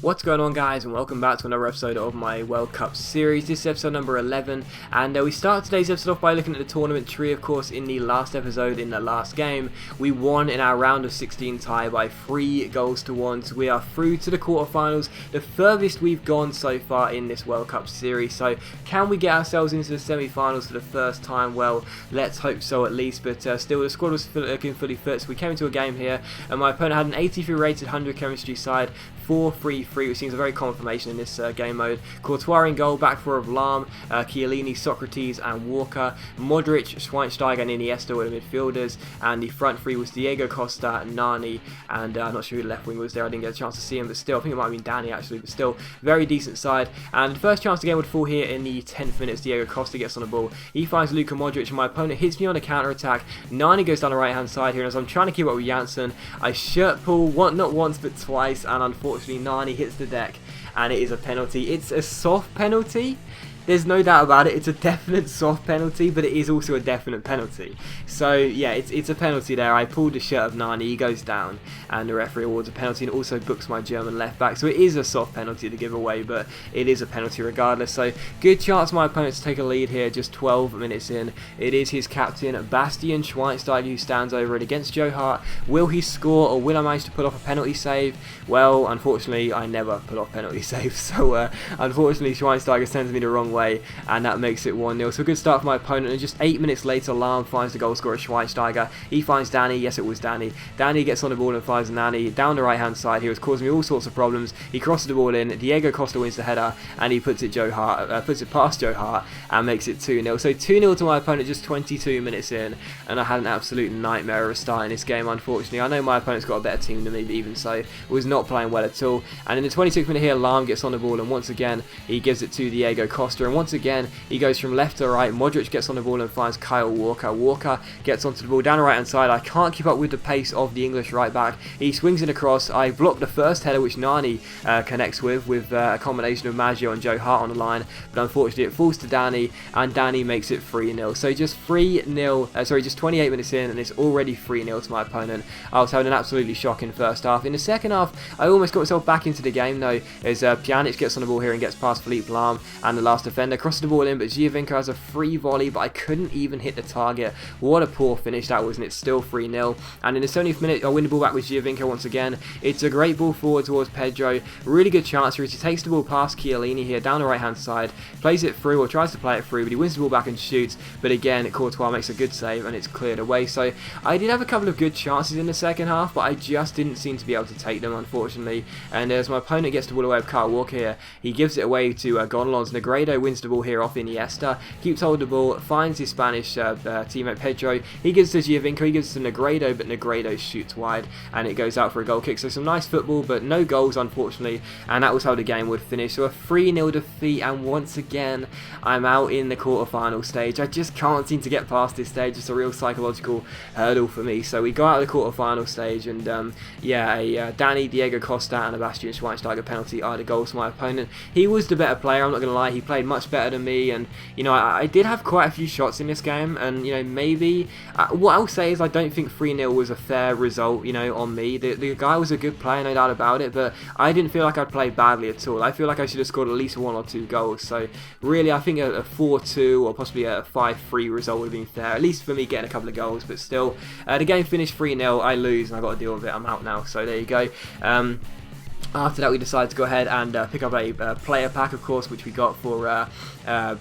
What's going on, guys, and welcome back to another episode of my World Cup series. This is episode number 11, and we start today's episode off by looking at the tournament tree. Of course, in the last episode, in the last game, we won in our round of 16 tie by 3-1, so we are through to the quarterfinals, the furthest we've gone so far in this World Cup series. So can we get ourselves into the semi-finals for the first time? Well, let's hope so at least, but still the squad was looking fully fit, so we came into a game here, and my opponent had an 83 rated 100 chemistry side, 4-3-3, which seems a very common formation in this game mode. Courtois in goal, back four of Lahm, Chiellini, Socrates and Walker. Modric, Schweinsteiger and Iniesta were the midfielders, and the front three was Diego Costa, Nani, and I'm not sure who the left wing was there. I didn't get a chance to see him, but still, I think it might have been Danny actually, but still, very decent side. And the first chance of the game would fall here in the 10th minute. Diego Costa gets on the ball. He finds Luka Modric, and my opponent hits me on a counter-attack. Nani goes down the right-hand side here, and as I'm trying to keep up with Janssen, I shirt pull, not once but twice, and unfortunately Nani hits the deck, and it is a penalty. It's a soft penalty. There's no doubt about it. It's a definite soft penalty, but it is also a definite penalty. So yeah, it's a penalty there. I pulled the shirt of Nani, he goes down, and the referee awards a penalty and also books my German left back. So it is a soft penalty to give away, but it is a penalty regardless. So good chance for my opponent to take a lead here, just 12 minutes in. It is his captain, Bastian Schweinsteiger, who stands over it against Joe Hart. Will he score, or will I manage to pull off a penalty save? Well, unfortunately, I never pull off penalty saves. So unfortunately, Schweinsteiger sends me the wrong way, and that makes it 1-0. So a good start for my opponent, and just 8 minutes later, Lahm finds the goal scorer Schweinsteiger. He finds Danny. Yes, it was Danny. Danny gets on the ball and finds Nani down the right hand side. He was causing me all sorts of problems. He crosses the ball in. Diego Costa wins the header, and he puts it past Joe Hart and makes it 2-0. So 2-0 to my opponent just 22 minutes in, and I had an absolute nightmare of a start in this game, unfortunately. I know my opponent's got a better team than me, but even so, was not playing well at all. And in the 26th minute here, Lahm gets on the ball, and once again he gives it to Diego Costa, and once again he goes from left to right. Modric gets on the ball and finds Kyle Walker. Walker gets onto the ball down the right hand side. I can't keep up with the pace of the English right back. He swings it across. I block the first header, which Nani connects with a combination of Maggio and Joe Hart on the line, but unfortunately it falls to Danny, and Danny makes it 3-0. So just 28 minutes in, and it's already 3-0 to my opponent. I was having an absolutely shocking first half. In the second half, I almost got myself back into the game though, as Pjanic gets on the ball here and gets past Philippe Lahm, and the last defender crosses the ball in, but Giovinco has a free volley, but I couldn't even hit the target. What a poor finish that was, and it's still 3-0. And in the 70th minute, I win the ball back with Giovinco once again. It's a great ball forward towards Pedro. Really good chance for it. He takes the ball past Chiellini here down the right hand side, plays it through, or tries to play it through, but he wins the ball back and shoots. But again, Courtois makes a good save, and it's cleared away. So I did have a couple of good chances in the second half, but I just didn't seem to be able to take them, unfortunately. And as my opponent gets the ball away with Kyle Walker here, he gives it away to Gonalons. Negredo wins the ball here off Iniesta, keeps hold of the ball, finds his Spanish teammate Pedro. He gives it to Giovinco, he gives it to Negredo, but Negredo shoots wide, and it goes out for a goal kick. So some nice football, but no goals, unfortunately, and that was how the game would finish. So a 3-0 defeat, and once again, I'm out in the quarterfinal stage. I just can't seem to get past this stage. It's a real psychological hurdle for me. So we go out of the quarterfinal stage, and Danny, Diego Costa, and a Bastian Schweinsteiger penalty are the goals for my opponent. He was the better player, I'm not going to lie. He played much better than me, and you know, I did have quite a few shots in this game, and you know, maybe what I'll say is I don't think 3-0 was a fair result, you know, on me. The guy was a good player, no doubt about it, but I didn't feel like I played badly at all. I feel like I should have scored at least 1 or 2 goals. So really, I think a 4-2 or possibly a 5-3 result would have been fair, at least for me getting a couple of goals. But still, the game finished 3-0. I lose, and I got to deal with it. I'm out now. So there you go. After that, we decided to go ahead and pick up a player pack, of course, which we got for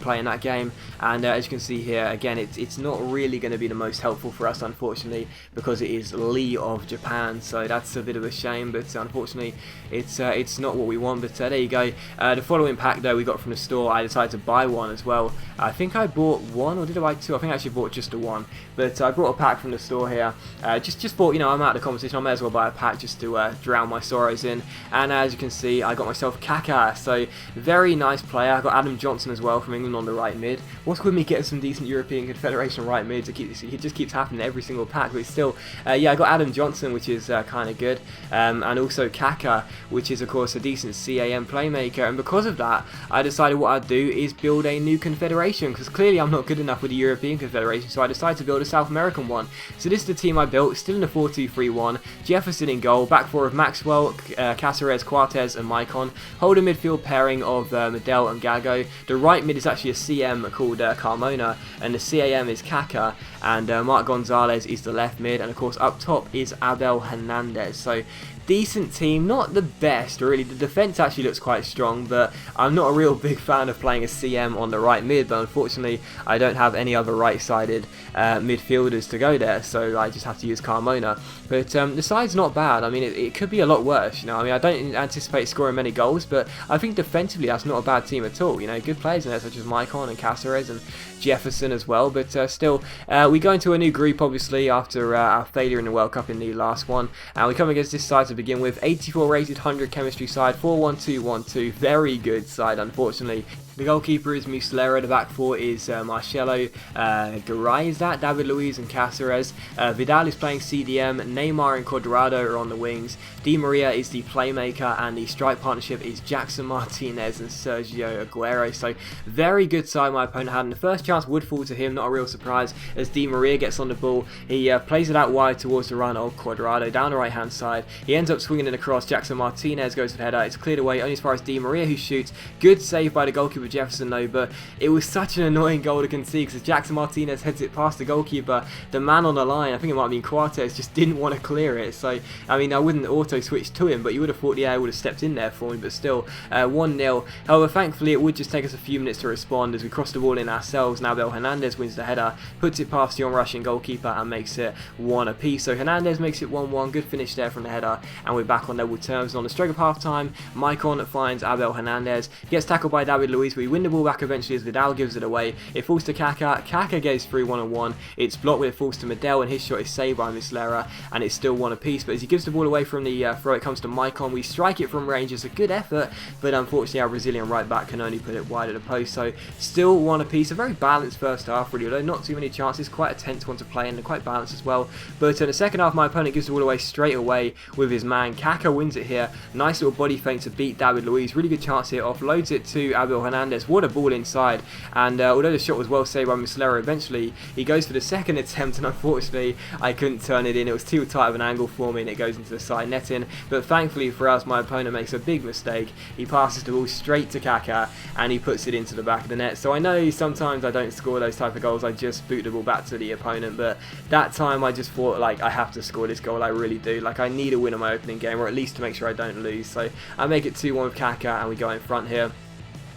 playing that game. And as you can see here, again, it's not really going to be the most helpful for us, unfortunately, because it is Lee of Japan. So that's a bit of a shame, but unfortunately, it's not what we want. But there you go. The following pack, though, we got from the store. I decided to buy one as well. I think I bought 1, or did I buy 2? I think I actually bought just the 1. But I brought a pack from the store here. Just thought, you know, I'm out of the competition. I may as well buy a pack just to drown my sorrows in. And as you can see, I got myself Kaká, so very nice player. I got Adam Johnson as well from England on the right mid. What's with me getting some decent European Confederation right mids? It just keeps happening every single pack, but still, yeah, I got Adam Johnson, which is kind of good, and also Kaká, which is of course a decent CAM playmaker, and because of that, I decided what I'd do is build a new Confederation, because clearly I'm not good enough with the European Confederation, so I decided to build a South American one. So this is the team I built, still in the 4-2-3-1, Jefferson in goal, back four of Maxwell, Caceres, Caceres, Quartes and Maicon. Hold a midfield pairing of Medel and Gago. The right mid is actually a CM called Carmona, and the CAM is Kaka, and Marc Gonzalez is the left mid, and of course up top is Abel Hernandez. So decent team, not the best really. The defense actually looks quite strong, but I'm not a real big fan of playing a CM on the right mid, but unfortunately I don't have any other right-sided midfielders to go there, so I just have to use Carmona. But the side's not bad. I mean, it could be a lot worse, you know. I mean, I don't anticipate scoring many goals, but I think defensively that's not a bad team at all. You know, good players in there such as Maicon and Caceres and Jefferson as well, but still, we go into a new group obviously after our failure in the World Cup in the last one, and we come against this side to begin with. 84 rated, 100 chemistry side, 4-1-2-1-2, very good side. Unfortunately, the goalkeeper is Muslera, the back four is Marcelo, Garay is that, David Luiz and Caceres. Vidal is playing CDM, Neymar and Cuadrado are on the wings, Di Maria is the playmaker, and the strike partnership is Jackson Martinez and Sergio Aguero. So very good side my opponent had, and the first chance would fall to him, not a real surprise, as Di Maria gets on the ball. He plays it out wide towards the run of Cuadrado down the right hand side. He ends up swinging it across. Jackson Martinez goes for the header, it's cleared away only as far as Di Maria, who shoots. Good save by the goalkeeper Jefferson though, but it was such an annoying goal to concede because Jackson Martinez heads it past the goalkeeper. The man on the line, I think it might have been Quartes, just didn't want to clear it. So I mean, I wouldn't auto switch to him, but you would have thought the air would have stepped in there for me. But still, 1-0. However, thankfully it would just take us a few minutes to respond as we cross the ball in ourselves. Now Abel Hernandez wins the header, puts it past the on-rushing goalkeeper and makes it 1 apiece. So Hernandez makes it 1-1. Good finish there from the header, and we're back on level terms. And on the stroke of half time, Maicon finds Abel Hernandez, gets tackled by David Luiz, but we win the ball back eventually as Vidal gives it away. It falls to Kaka. Kaka goes through 1-on-1. It's blocked when it falls to Medel, and his shot is saved by Muslera, and it's still 1 apiece. But as he gives the ball away from the throw, it comes to Maicon. We strike it from range. It's a good effort, but unfortunately our Brazilian right back can only put it wide of the post. So still 1 apiece. A very balanced first half really, although not too many chances. Quite a tense one to play, and quite balanced as well. But in the second half, my opponent gives the ball away straight away with his man. Kaka wins it here. Nice little body feint to beat David Luiz. Really good chance here. Offloads it to Abel Hernandez. What a ball inside. And although the shot was well saved by Muslera, eventually he goes for the second attempt, and unfortunately I couldn't turn it in. It was too tight of an angle for me, and it goes into the side netting. But thankfully for us, my opponent makes a big mistake. He passes the ball straight to Kaka, and he puts it into the back of the net. So I know sometimes I don't score those type of goals. I just boot the ball back to the opponent. But that time I just thought, like, I have to score this goal. I really do. Like, I need a win in my opening game, or at least to make sure I don't lose. So I make it 2-1 with Kaka, and we go in front here.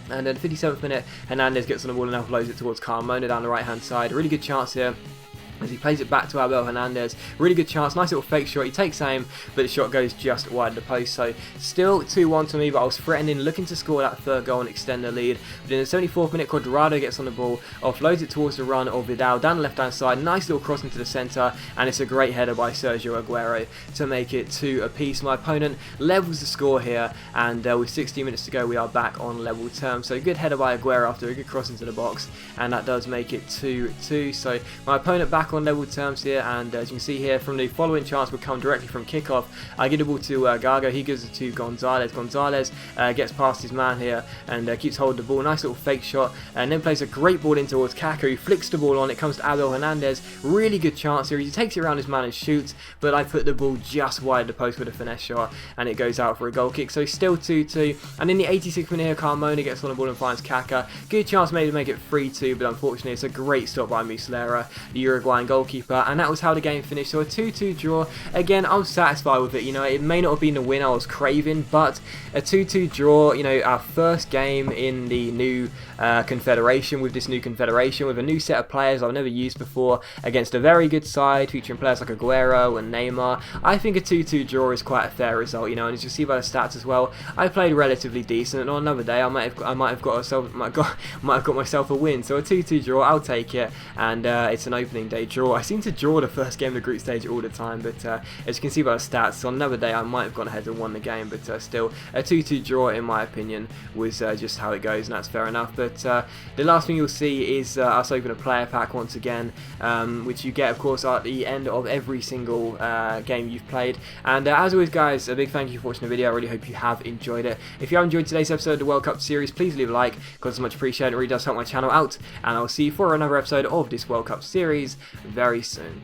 And then 57th minute, Hernandez gets on the ball and offloads it towards Carmona down the right hand side. A really good chance here as he plays it back to Abel Hernandez. Really good chance, nice little fake shot. He takes aim, but the shot goes just wide of the post. So still 2-1 to me, but I was threatening, looking to score that third goal and extend the lead. But in the 74th minute, Cuadrado gets on the ball, offloads it towards the run of Vidal down the left hand side. Nice little cross into the centre, and it's a great header by Sergio Aguero to make it 2 apiece. My opponent levels the score here, and with 60 minutes to go, we are back on level terms. So good header by Aguero after a good cross into the box, and that does make it 2-2. So my opponent back on level terms here, and as you can see here, from the following chance would come directly from kickoff. I give the ball to Gago. He gives it to Gonzalez. Gonzalez gets past his man here and keeps hold of the ball. Nice little fake shot, and then plays a great ball in towards Kaka, who flicks the ball on. It comes to Abel Hernandez. Really good chance here. He takes it around his man and shoots, but I put the ball just wide of the post with a finesse shot, and it goes out for a goal kick. So still 2-2. And in the 86th minute here, Carmona gets on the ball and finds Kaka. Good chance maybe to make it 3-2, but unfortunately it's a great stop by Muslera, the Uruguayan goalkeeper. And that was how the game finished. So a 2-2 draw. Again, I'm satisfied with it. You know, it may not have been the win I was craving, but a 2-2 draw. You know, our first game in the new Confederation, with this new Confederation, with a new set of players I've never used before, against a very good side featuring players like Aguero and Neymar. I think a 2-2 draw is quite a fair result. You know, and as you see by the stats as well, I played relatively decent. And on another day, I might have got myself a win. So a 2-2 draw, I'll take it. And it's an opening day draw. I seem to draw the first game of the group stage all the time, but as you can see by the stats, on another day I might have gone ahead and won the game, but still a 2-2 draw in my opinion was just how it goes, and that's fair enough. But the last thing you'll see is us open a player pack once again, which you get of course at the end of every single game you've played. And as always guys, a big thank you for watching the video. I really hope you have enjoyed it. If you have enjoyed today's episode of the World Cup series, please leave a like, because it's much appreciated. It really does help my channel out, and I'll see you for another episode of this World Cup series very soon.